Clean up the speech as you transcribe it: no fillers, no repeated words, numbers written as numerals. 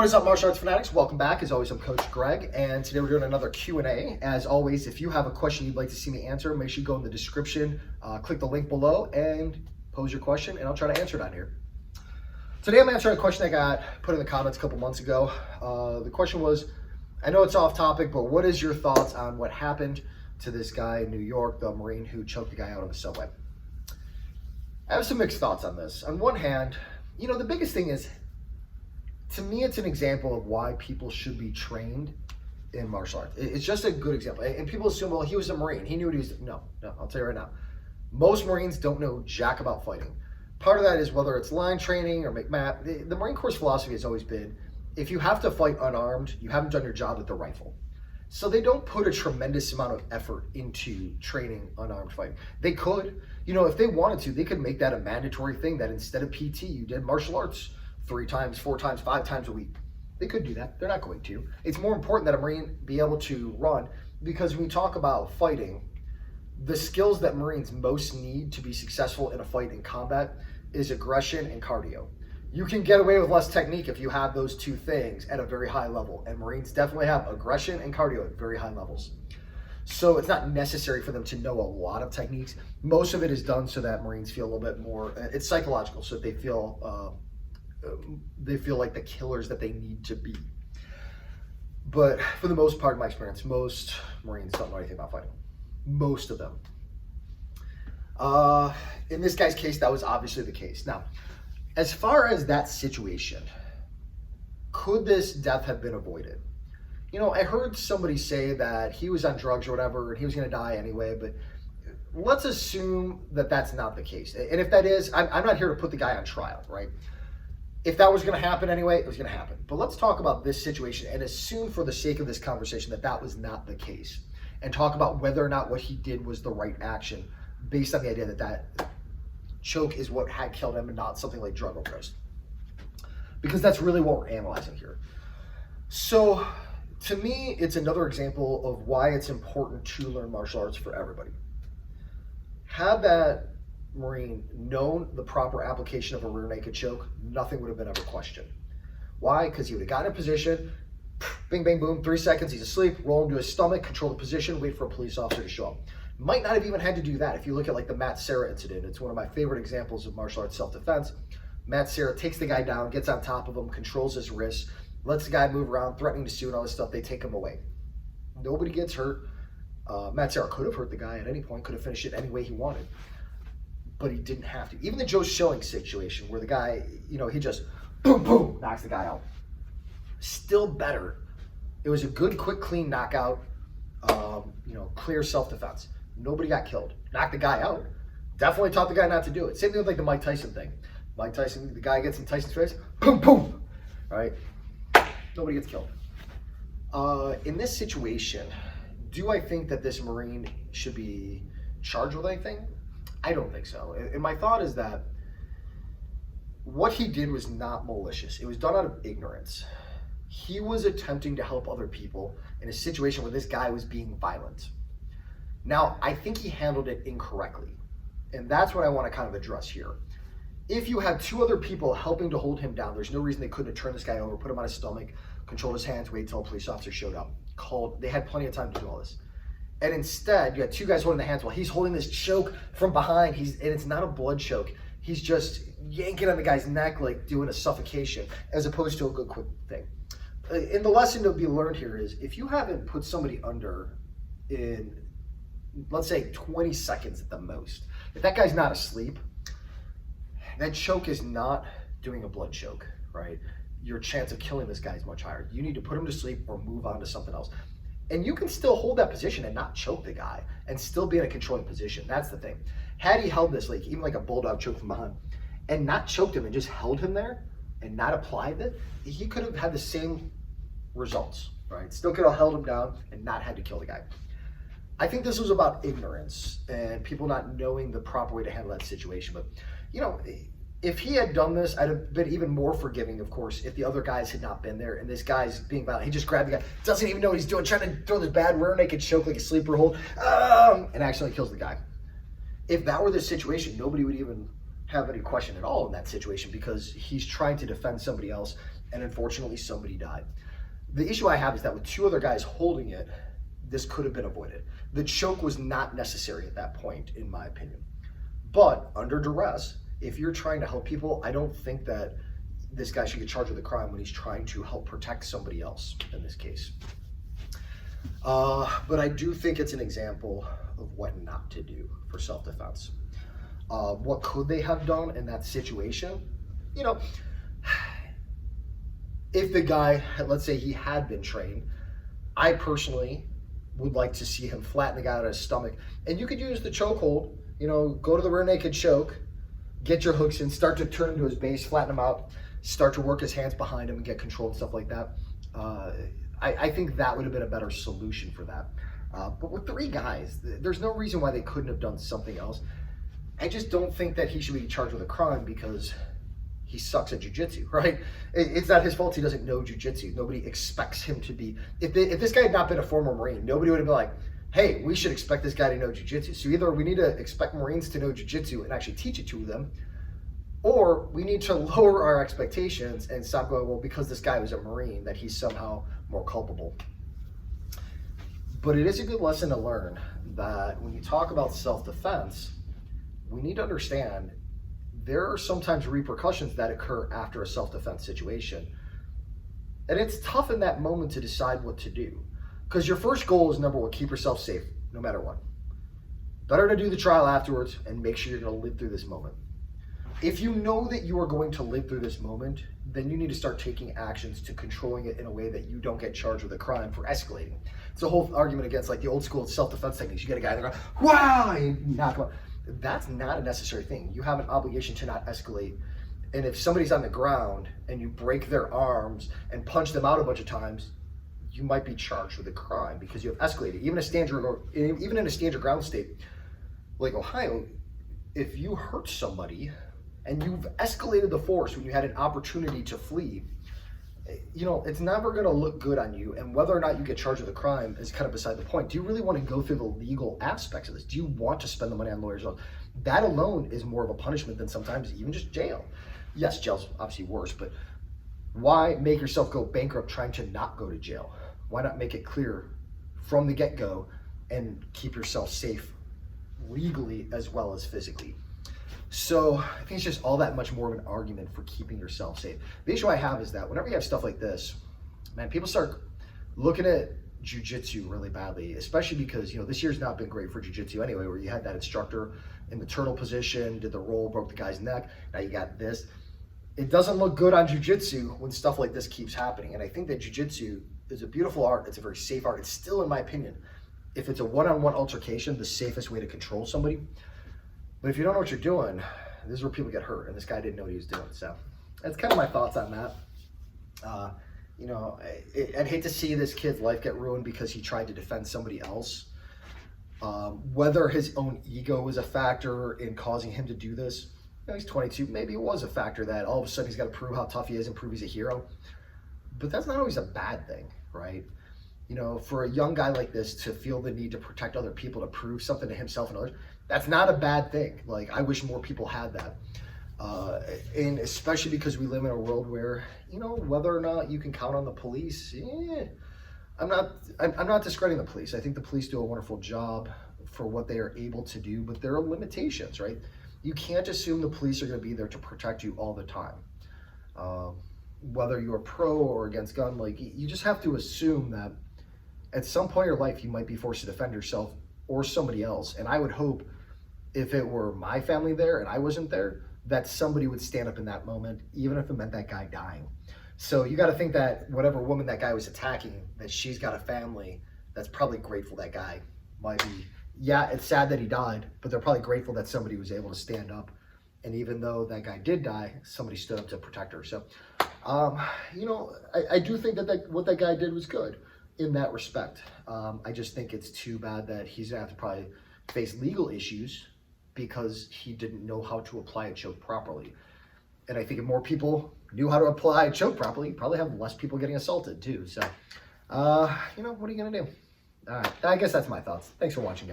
What is up, martial arts fanatics? Welcome back. As always, I'm Coach Greg, and today we're doing another Q&A. As always, if you have a question you'd like to see me answer, make sure you go in the description, click the link below, and pose your question, and I'll try to answer it on here. Today I'm answering a question I got put in the comments a couple months ago. The question was, I know it's off topic, but what is your thoughts on what happened to this guy in New York, the Marine who choked the guy out on the subway? I have some mixed thoughts on this. On one hand, the biggest thing is, to me, it's an example of why people should be trained in martial arts. It's just a good example. And people assume, well, he was a Marine. He knew what he was doing. No, I'll tell you right now. Most Marines don't know jack about fighting. Part of that is whether it's line training or McMap. The Marine Corps philosophy has always been, if you have to fight unarmed, you haven't done your job with the rifle. So they don't put a tremendous amount of effort into training unarmed fighting. They could, if they wanted to, they could make that a mandatory thing that instead of PT, you did martial arts 3 times, 4 times, 5 times a week. They could do that. They're not going to. It's more important that a Marine be able to run, because when we talk about fighting, the skills that Marines most need to be successful in a fight in combat is aggression and cardio. You can get away with less technique if you have those 2 things at a very high level, and Marines definitely have aggression and cardio at very high levels. So it's not necessary for them to know a lot of techniques. Most of it is done so that Marines feel a little bit more, it's psychological, so that they feel like the killers that they need to be. But for the most part, in my experience, most Marines don't know anything about fighting. Most of them. In this guy's case, that was obviously the case. Now, as far as that situation, could this death have been avoided? I heard somebody say that he was on drugs or whatever, and he was going to die anyway, but let's assume that that's not the case. And if that is, I'm not here to put the guy on trial, right? If that was going to happen anyway, it was going to happen. But let's talk about this situation and assume, for the sake of this conversation, that that was not the case, and talk about whether or not what he did was the right action, based on the idea that that choke is what had killed him and not something like drug overdose. Because that's really what we're analyzing here. So, to me, it's another example of why it's important to learn martial arts for everybody. Had that Marine known the proper application of a rear naked choke, nothing would have been ever questioned. Why? Because he would have gotten in position, bing, bang, boom, 3 seconds, he's asleep, roll him to his stomach, control the position, wait for a police officer to show up. Might not have even had to do that. If you look at like the Matt Serra incident, it's one of my favorite examples of martial arts self-defense. Matt Serra takes the guy down, gets on top of him, controls his wrists, lets the guy move around, threatening to sue and all this stuff. They take him away. Nobody gets hurt. Matt Serra could have hurt the guy at any point, could have finished it any way he wanted, but he didn't have to. Even the Joe Schilling situation, where the guy, he just boom, boom, knocks the guy out. Still better. It was a good, quick, clean knockout, clear self-defense. Nobody got killed. Knocked the guy out. Definitely taught the guy not to do it. Same thing with like the Mike Tyson thing. Mike Tyson, the guy gets in Tyson's face, boom, boom, right? Nobody gets killed. In this situation, do I think that this Marine should be charged with anything? I don't think so. And my thought is that what he did was not malicious. It was done out of ignorance. He was attempting to help other people in a situation where this guy was being violent. Now, I think he handled it incorrectly. And that's what I want to kind of address here. If you have 2 other people helping to hold him down, there's no reason they couldn't have turned this guy over, put him on his stomach, controlled his hands, wait till a police officer showed up. They had plenty of time to do all this. And instead, you got 2 guys holding the hands while he's holding this choke from behind. And it's not a blood choke. He's just yanking on the guy's neck, like doing a suffocation, as opposed to a good quick thing. And the lesson to be learned here is, if you haven't put somebody under in, let's say, 20 seconds at the most, if that guy's not asleep, that choke is not doing a blood choke, right? Your chance of killing this guy is much higher. You need to put him to sleep or move on to something else. And you can still hold that position and not choke the guy and still be in a controlling position. That's the thing. Had he held this, like even like a bulldog choke from behind, and not choked him and just held him there and not applied it, he could have had the same results, right? Still could have held him down and not had to kill the guy. I think this was about ignorance and people not knowing the proper way to handle that situation. But, if he had done this, I'd have been even more forgiving, of course, if the other guys had not been there and this guy's being violent. He just grabbed the guy, doesn't even know what he's doing, trying to throw this bad rear naked choke like a sleeper hold, and accidentally kills the guy. If that were the situation, nobody would even have any question at all in that situation, because he's trying to defend somebody else and unfortunately somebody died. The issue I have is that with two other guys holding it, this could have been avoided. The choke was not necessary at that point, in my opinion. But under duress, if you're trying to help people, I don't think that this guy should get charged with a crime when he's trying to help protect somebody else in this case. But I do think it's an example of what not to do for self-defense. What could they have done in that situation? You know, if the guy, let's say he had been trained, I personally would like to see him flatten the guy out of his stomach. And you could use the chokehold, you know, go to the rear naked choke, get your hooks in, start to turn into his base, flatten him out, start to work his hands behind him and get control and stuff like that. I think that would have been a better solution for that. But with three guys, there's no reason why they couldn't have done something else. I just don't think that he should be charged with a crime because he sucks at jiu-jitsu, right? It's not his fault he doesn't know jiu-jitsu. Nobody expects him to be. If this guy had not been a former Marine, nobody would have been like, hey, we should expect this guy to know jiu-jitsu. So either we need to expect Marines to know jiu-jitsu and actually teach it to them, or we need to lower our expectations and stop going, well, because this guy was a Marine, that he's somehow more culpable. But it is a good lesson to learn that when you talk about self-defense, we need to understand there are sometimes repercussions that occur after a self-defense situation. And it's tough in that moment to decide what to do. Because your first goal is, number one, keep yourself safe, no matter what. Better to do the trial afterwards and make sure you're going to live through this moment. If you know that you are going to live through this moment, then you need to start taking actions to controlling it in a way that you don't get charged with a crime for escalating. It's a whole argument against like the old school self-defense techniques. You get a guy there going, wow, and you knock him out. That's not a necessary thing. You have an obligation to not escalate. And if somebody's on the ground and you break their arms and punch them out a bunch of times, you might be charged with a crime because you have escalated. Even in a stand your ground state like Ohio, if you hurt somebody and you've escalated the force when you had an opportunity to flee, you know, it's never going to look good on you. And whether or not you get charged with a crime is kind of beside the point. Do you really want to go through the legal aspects of this? Do you want to spend the money on lawyers? That alone is more of a punishment than sometimes even just jail. Yes, jail's obviously worse, but why make yourself go bankrupt trying to not go to jail? Why not make it clear from the get-go and keep yourself safe legally as well as physically? So I think it's just all that much more of an argument for keeping yourself safe. The issue I have is that whenever you have stuff like this, man, people start looking at jiu-jitsu really badly, especially because, you know, this year's not been great for jiu-jitsu anyway, where you had that instructor in the turtle position, did the roll, broke the guy's neck. Now you got this. It doesn't look good on jiu-jitsu when stuff like this keeps happening. And I think that jiu-jitsu is a beautiful art. It's a very safe art. It's still, in my opinion, if it's a one-on-one altercation, the safest way to control somebody. But if you don't know what you're doing, this is where people get hurt, and this guy didn't know what he was doing. So that's kind of my thoughts on that. You know, I'd hate to see this kid's life get ruined because he tried to defend somebody else. Whether his own ego was a factor in causing him to do this, you know, he's 22. Maybe it was a factor that all of a sudden he's got to prove how tough he is and prove he's a hero. But that's not always a bad thing, right? You know, for a young guy like this to feel the need to protect other people, to prove something to himself and others, that's not a bad thing. Like, I wish more people had that. And especially because we live in a world where, you know, whether or not you can count on the police, I'm not discrediting the police. I think the police do a wonderful job for what they are able to do, but there are limitations, right? You can't assume the police are going to be there to protect you all the time. Whether you're pro or against gun, like, you just have to assume that at some point in your life, you might be forced to defend yourself or somebody else. And I would hope if it were my family there and I wasn't there, that somebody would stand up in that moment, even if it meant that guy dying. So you got to think that whatever woman that guy was attacking, that she's got a family that's probably grateful that guy might be, yeah, it's sad that he died, but they're probably grateful that somebody was able to stand up. And even though that guy did die, somebody stood up to protect her. So, you know, I do think that what that guy did was good in that respect. I just think it's too bad that he's gonna have to probably face legal issues because he didn't know how to apply a choke properly. And I think if more people knew how to apply a choke properly, you'd probably have less people getting assaulted too. So, you know, what are you gonna do? All right, I guess that's my thoughts. Thanks for watching, guys.